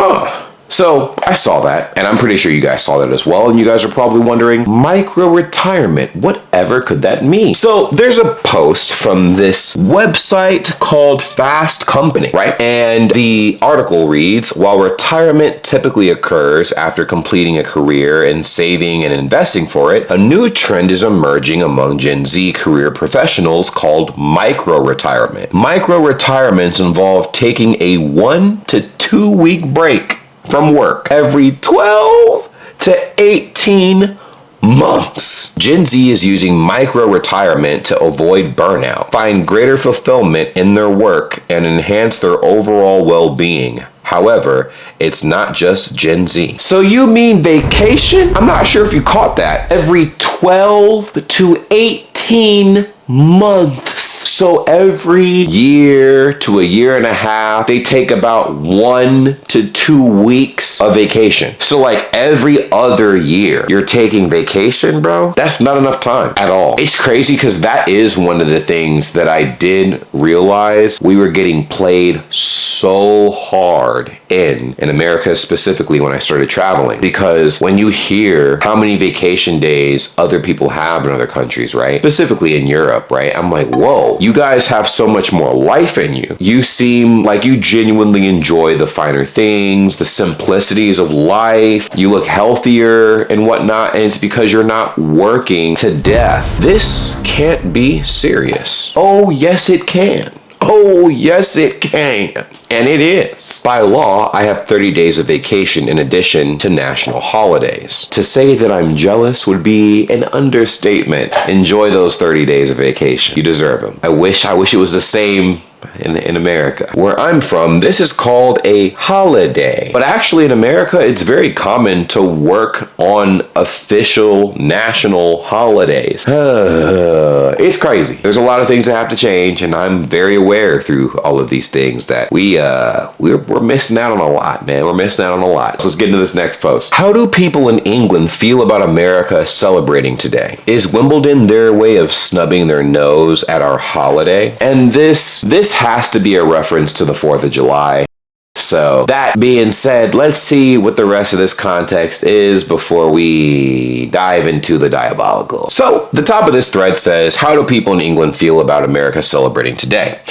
[SPEAKER 2] So I saw that, and I'm pretty sure you guys saw that as well, and you guys are probably wondering, micro retirement, whatever could that mean? So there's a post from this website called Fast Company, right? And the article reads, while retirement typically occurs after completing a career and saving and investing for it, a new trend is emerging among Gen Z career professionals called micro retirement. Micro retirements involve taking a 1 to 2 week break from work every 12 to 18 months. Gen Z is using micro retirement to avoid burnout, find greater fulfillment in their work, and enhance their overall well-being. However, it's not just Gen Z. So you mean vacation? I'm not sure if you caught that. Every 12 to 18 months. So every year to a year and a half, they take about 1 to 2 weeks of vacation. So like every other year, you're taking vacation, bro? That's not enough time at all. It's crazy because that is one of the things that I did realize we were getting played so hard in America, specifically when I started traveling. Because when you hear how many vacation days other people have in other countries, right? Specifically in Europe, right? I'm like, whoa, you guys have so much more life in you. You seem like you genuinely enjoy the finer things, the simplicities of life. You look healthier and whatnot, and it's because you're not working to death. This can't be serious. Oh, yes, it can. Oh, yes, it can. And it is. By law, I have 30 days of vacation in addition to national holidays. To say that I'm jealous would be an understatement. Enjoy those 30 days of vacation. You deserve them. I wish it was the same in America. Where I'm from, this is called a holiday. But actually in America, it's very common to work on official national holidays. It's crazy. There's a lot of things that have to change, and I'm very aware through all of these things that we're missing out on a lot, man. We're missing out on a lot. So let's get into this next post. How do people in England feel about America celebrating today? Is Wimbledon their way of snubbing their nose at our holiday? And this has to be a reference to the 4th of July. So that being said, let's see what the rest of this context is before we dive into the diabolical. So the top of this thread says, how do people in England feel about America celebrating today?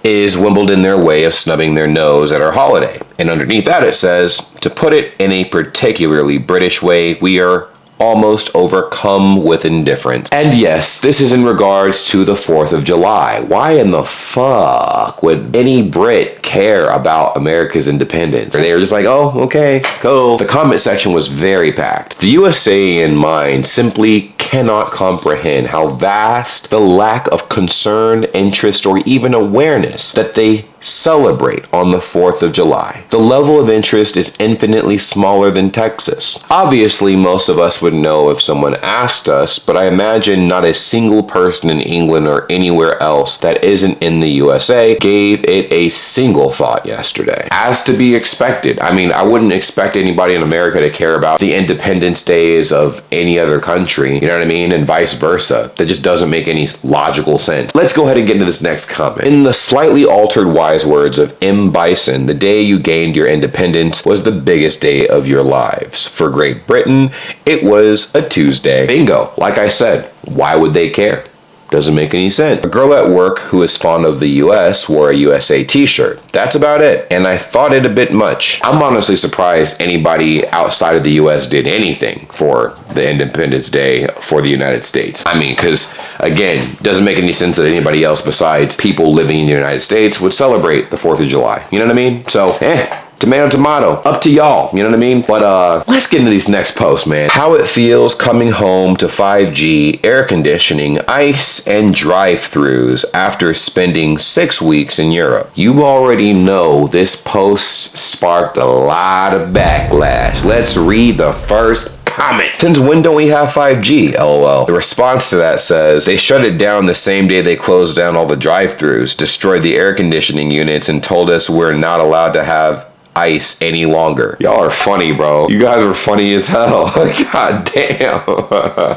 [SPEAKER 2] Is Wimbledon their way of snubbing their nose at our holiday? And underneath that it says, to put it in a particularly British way, we are almost overcome with indifference. And yes, this is in regards to the 4th of July. Why in the fuck would any Brit care about America's independence? They were just like, oh, okay, cool. The comment section was very packed. The USA in mind simply cannot comprehend how vast the lack of concern, interest, or even awareness that they celebrate on the 4th of July. The level of interest is infinitely smaller than Texas. Obviously, most of us would know if someone asked us, but I imagine not a single person in England or anywhere else that isn't in the USA gave it a single thought yesterday. As to be expected. I mean, I wouldn't expect anybody in America to care about the independence days of any other country, you know what I mean? And vice versa. That just doesn't make any logical sense. Let's go ahead and get into this next comment. In the slightly altered wise words of M. Bison, the day you gained your independence was the biggest day of your lives. For Great Britain, it was a Tuesday. Bingo. Like I said, why would they care? Doesn't make any sense. A girl at work who is fond of the US wore a USA t-shirt. That's about it. And I thought it a bit much. I'm honestly surprised anybody outside of the US did anything for the Independence Day for the United States. I mean, because again, doesn't make any sense that anybody else besides people living in the United States would celebrate the 4th of July. You know what I mean? So, Tomato, tomato. Up to y'all. You know what I mean? But let's get into these next posts, man. How it feels coming home to 5G, air conditioning, ice, and drive-thrus after spending 6 weeks in Europe. You already know this post sparked a lot of backlash. Let's read the first comment. Since when don't we have 5G? LOL. The response to that says they shut it down the same day they closed down all the drive-thrus, destroyed the air conditioning units, and told us we're not allowed to have ice any longer. Y'all are funny, bro. You guys are funny as hell. God damn.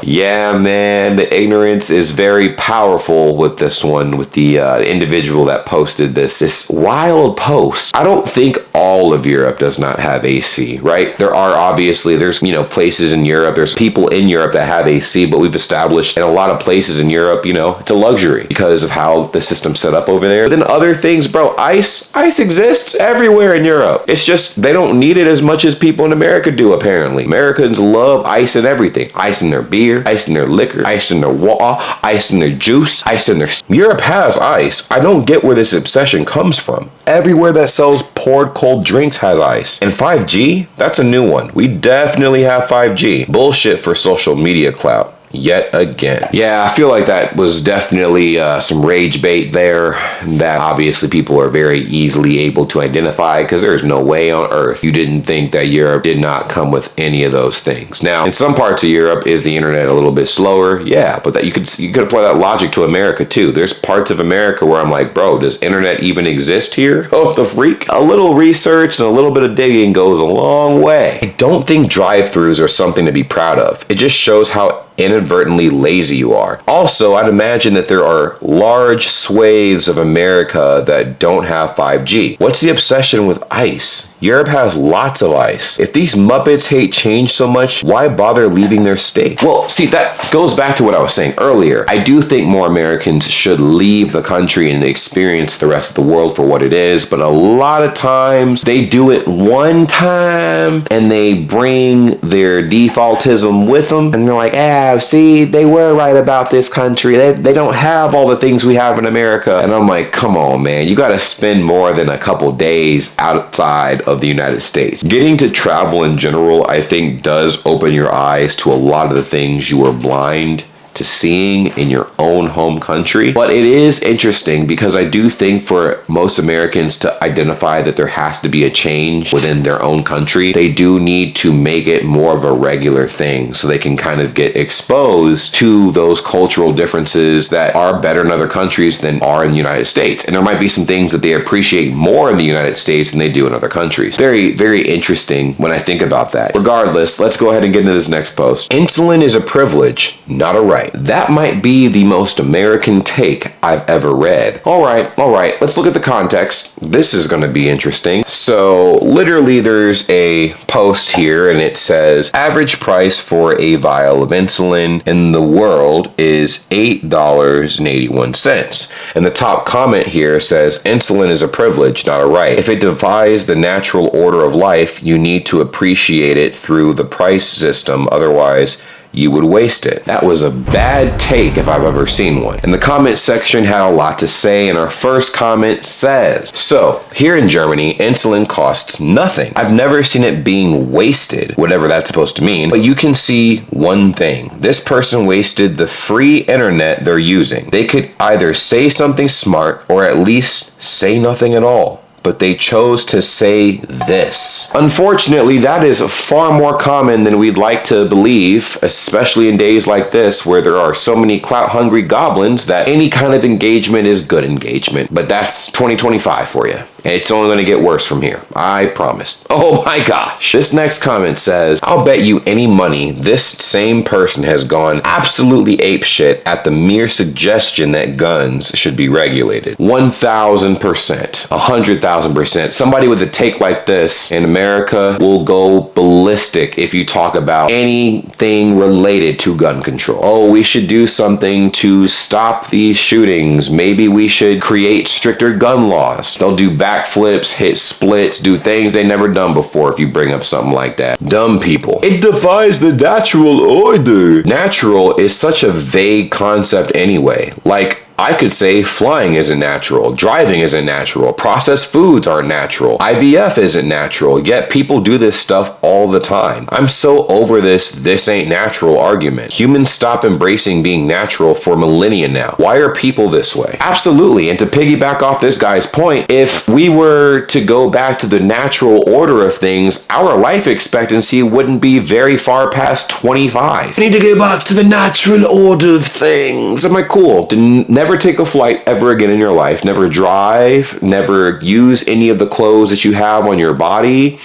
[SPEAKER 2] Yeah, man. The ignorance is very powerful with this one, with the individual that posted this wild post. I don't think all of Europe does not have AC, right? There's places in Europe, there's people in Europe that have AC, but we've established in a lot of places in Europe, it's a luxury because of how the system's set up over there. But then other things, bro, ice exists everywhere in Europe. It's just they don't need it as much as people in America do, apparently. Americans love ice in everything. Ice in their beer, ice in their liquor, ice in their water, ice in their juice, ice in their... Europe has ice. I don't get where this obsession comes from. Everywhere that sells poured cold drinks has ice. And 5G? That's a new one. We definitely have 5G. Bullshit for social media clout. Yet again. Yeah, I feel like that was definitely some rage bait there that obviously people are very easily able to identify, because there's no way on earth you didn't think that Europe did not come with any of those things. Now, in some parts of Europe, is the internet a little bit slower? Yeah, but that you could apply that logic to America too. There's parts of America where I'm like, bro, does internet even exist here? Oh, the freak. A little research and a little bit of digging goes a long way. I don't think drive-thrus are something to be proud of. It just shows how inadvertently lazy you are. Also, I'd imagine that there are large swathes of America that don't have 5G. What's the obsession with ice? Europe has lots of ice. If these Muppets hate change so much, why bother leaving their state? Well, see, that goes back to what I was saying earlier. I do think more Americans should leave the country and experience the rest of the world for what it is, but a lot of times they do it one time and they bring their defaultism with them, and they're like, see, they were right about this country. They don't have all the things we have in America. And I'm like, come on, man. You got to spend more than a couple days outside of the United States. Getting to travel in general, I think, does open your eyes to a lot of the things you were blind to seeing in your own home country. But it is interesting because I do think for most Americans to identify that there has to be a change within their own country, they do need to make it more of a regular thing so they can kind of get exposed to those cultural differences that are better in other countries than are in the United States. And there might be some things that they appreciate more in the United States than they do in other countries. Very, very interesting when I think about that. Regardless, let's go ahead and get into this next post. Insulin is a privilege, not a right. That might be the most American take I've ever read. All right, let's look at the context. This is going to be interesting. So literally there's a post here and it says average price for a vial of insulin in the world is $8.81. And the top comment here says insulin is a privilege, not a right. If it defies the natural order of life, you need to appreciate it through the price system. Otherwise, you would waste it. That was a bad take if I've ever seen one. And the comment section had a lot to say, and our first comment says, so here in Germany, insulin costs nothing. I've never seen it being wasted, whatever that's supposed to mean, but you can see one thing. This person wasted the free internet they're using. They could either say something smart or at least say nothing at all. But they chose to say this. Unfortunately, that is far more common than we'd like to believe, especially in days like this where there are so many clout-hungry goblins that any kind of engagement is good engagement. But that's 2025 for you. It's only going to get worse from here. I promise. Oh my gosh. This next comment says, I'll bet you any money this same person has gone absolutely apeshit at the mere suggestion that guns should be regulated. 1,000%. 100,000%. Somebody with a take like this in America will go ballistic if you talk about anything related to gun control. Oh, we should do something to stop these shootings. Maybe we should create stricter gun laws. They'll do backflips, hit splits, do things they never done before if you bring up something like that. Dumb people. It defies the natural order. Natural is such a vague concept anyway. Like, I could say flying isn't natural, driving isn't natural, processed foods aren't natural, IVF isn't natural, yet people do this stuff all the time. I'm so over this ain't natural argument. Humans stop embracing being natural for millennia now. Why are people this way? Absolutely, and to piggyback off this guy's point, if we were to go back to the natural order of things, our life expectancy wouldn't be very far past 25. I need to go back to the natural order of things. Am I cool? Never take a flight ever again in your life. Never drive. Never use any of the clothes that you have on your body.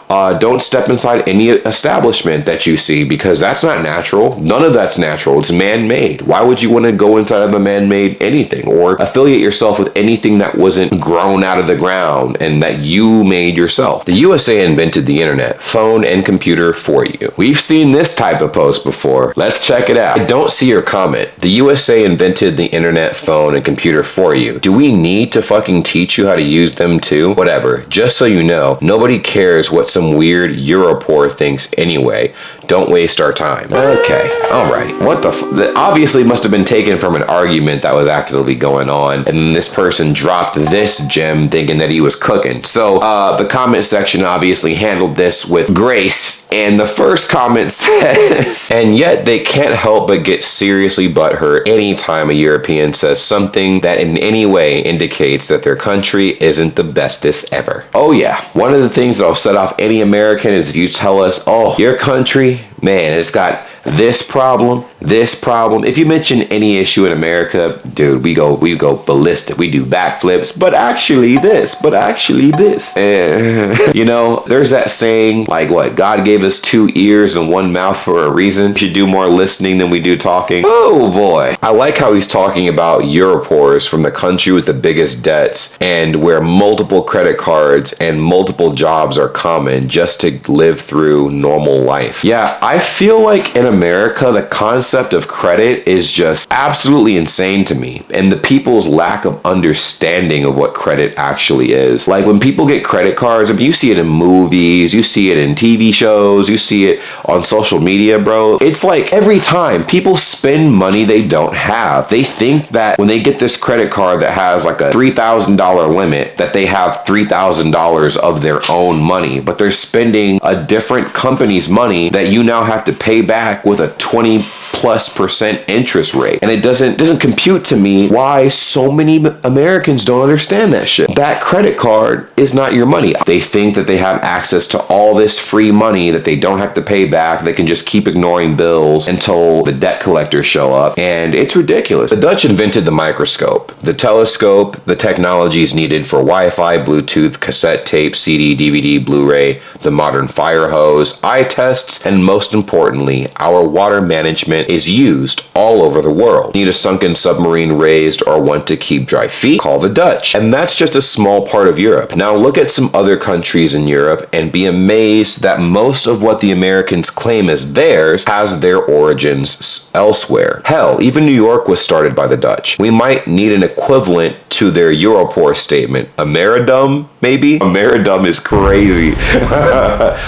[SPEAKER 2] Don't step inside any establishment that you see, because that's not natural. None of that's natural. It's man-made. Why would you want to go inside of a man-made anything or affiliate yourself with anything that wasn't grown out of the ground and that you made yourself? The USA invented the internet, phone, and computer for you. We've seen this type of post before. Let's check it out. I don't see your comment. The USA invented the internet, phone, and computer for you. Do we need to fucking teach you how to use them too? Whatever. Just so you know, nobody cares what some weird Europore thinks anyway. Don't waste our time. Okay, alright. What the that obviously must have been taken from an argument that was actively going on, and then this person dropped this gem thinking that he was cooking. So, the comment section obviously handled this with grace, and the first comment says, and yet they can't help but get seriously butthurt anytime a European says something that in any way indicates that their country isn't the bestest ever. Oh yeah, one of the things that'll set off any American is if you tell us, oh, your country, man, it's got this problem. If you mention any issue in America, dude, we go ballistic. We do backflips, but actually this. You know, there's that saying, like what, God gave us 2 ears and 1 mouth for a reason. We should do more listening than we do talking. Oh boy. I like how he's talking about Europores from the country with the biggest debts and where multiple credit cards and multiple jobs are common just to live through normal life. Yeah, I feel like in America, the concept of credit is just absolutely insane to me, and the people's lack of understanding of what credit actually is. Like when people get credit cards, I mean, you see it in movies, you see it in TV shows, you see it on social media, bro. It's like every time people spend money they don't have, they think that when they get this credit card that has like a $3,000 limit, that they have $3,000 of their own money, but they're spending a different company's money that you now have to pay back with a 20+% interest rate. And it doesn't compute to me why so many Americans don't understand that shit. That credit card is not your money. They think that they have access to all this free money that they don't have to pay back. They can just keep ignoring bills until the debt collectors show up. And it's ridiculous. The Dutch invented the microscope, the telescope, the technologies needed for Wi-Fi, Bluetooth, cassette tape, CD, DVD, Blu-ray, the modern fire hose, eye tests, and most importantly, our water management is used all over the world. Need a sunken submarine raised or want to keep dry feet? Call the Dutch. And that's just a small part of Europe. Now look at some other countries in Europe and be amazed that most of what the Americans claim as theirs has their origins elsewhere. Hell, even New York was started by the Dutch. We might need an equivalent to their Europore statement. Ameridum, maybe? Ameridum is crazy.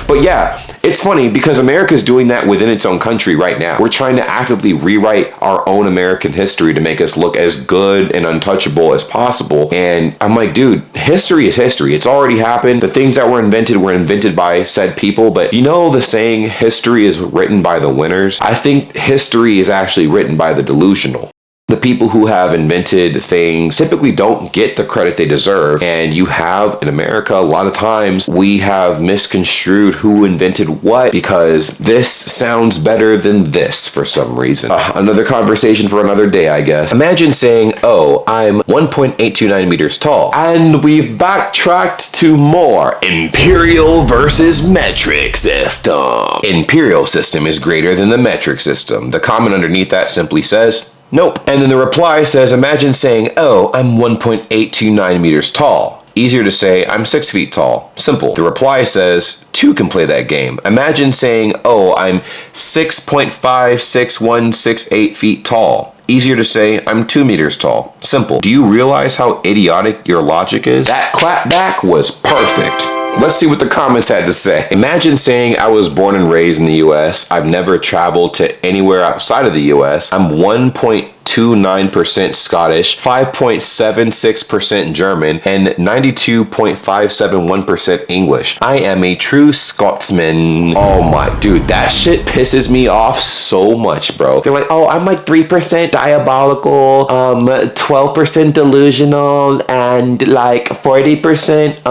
[SPEAKER 2] But yeah, it's funny because America's doing that within its own country right now. We're trying to actively rewrite our own American history to make us look as good and untouchable as possible. And I'm like, dude, history is history. It's already happened. The things that were invented by said people. But you know the saying, history is written by the winners? I think history is actually written by the delusional. The people who have invented things typically don't get the credit they deserve. And you have, in America, a lot of times, we have misconstrued who invented what because this sounds better than this for some reason. Another conversation for another day, I guess. Imagine saying, oh, I'm 1.829 meters tall. And we've backtracked to more imperial versus metric system. Imperial system is greater than the metric system. The comment underneath that simply says, nope. And then the reply says, imagine saying, oh, I'm 1.829 meters tall. Easier to say, I'm 6 feet tall. Simple. The reply says, two can play that game. Imagine saying, oh, I'm 6.56168 feet tall. Easier to say, I'm 2 meters tall. Simple. Do you realize how idiotic your logic is? That clap back was perfect. Let's see what the comments had to say. Imagine saying I was born and raised in the US. I've never traveled to anywhere outside of the US. I'm 1.2 5.29% Scottish, 5.76% German, and 92.571% English. I am a true Scotsman. Oh my, dude, that shit pisses me off so much, bro. They're like, oh, I'm like 3% diabolical, 12% delusional, and like 40%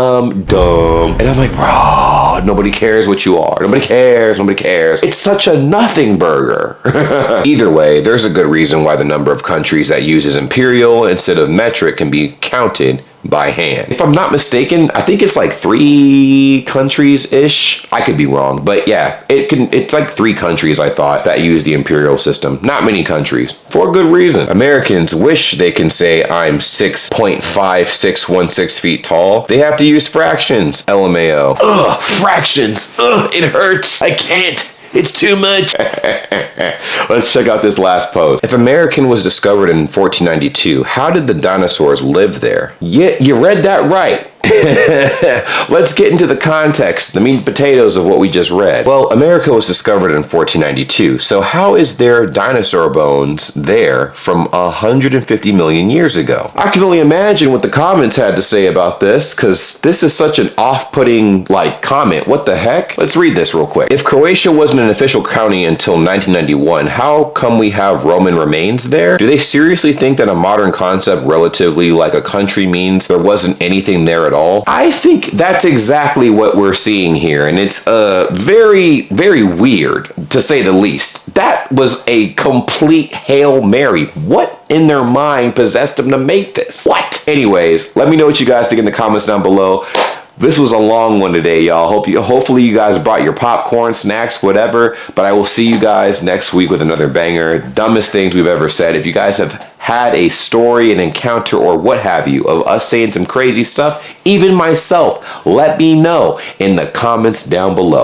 [SPEAKER 2] dumb. And I'm like, bro, nobody cares what you are. Nobody cares. It's such a nothing burger. Either way, there's a good reason why the number of countries that uses imperial instead of metric can be counted by hand. If I'm not mistaken, I think it's like 3 countries-ish. I could be wrong, but yeah, it's like 3 countries, I thought, that use the imperial system. Not many countries, for a good reason. Americans wish they can say I'm 6.5616 feet tall. They have to use fractions. LMAO. Ugh, fractions. Ugh, it hurts. I can't. It's too much. Let's check out this last post. If American was discovered in 1492, how did the dinosaurs live there? Yeah, you read that right. Let's get into the context, the meat and potatoes of what we just read. Well, America was discovered in 1492, so how is there dinosaur bones there from 150 million years ago? I can only imagine what the comments had to say about this, because this is such an off-putting, comment. What the heck? Let's read this real quick. If Croatia wasn't an official county until 1991, how come we have Roman remains there? Do they seriously think that a modern concept relatively like a country means there wasn't anything there at all? I think that's exactly what we're seeing here, and it's very, very weird, to say the least. That was a complete Hail Mary. What in their mind possessed them to make this? What? Anyways, let me know what you guys think in the comments down below. This was a long one today, y'all. Hopefully you guys brought your popcorn, snacks, whatever. But I will see you guys next week with another banger. Dumbest things we've ever said. If you guys have had a story, an encounter, or what have you of us saying some crazy stuff, even myself, let me know in the comments down below.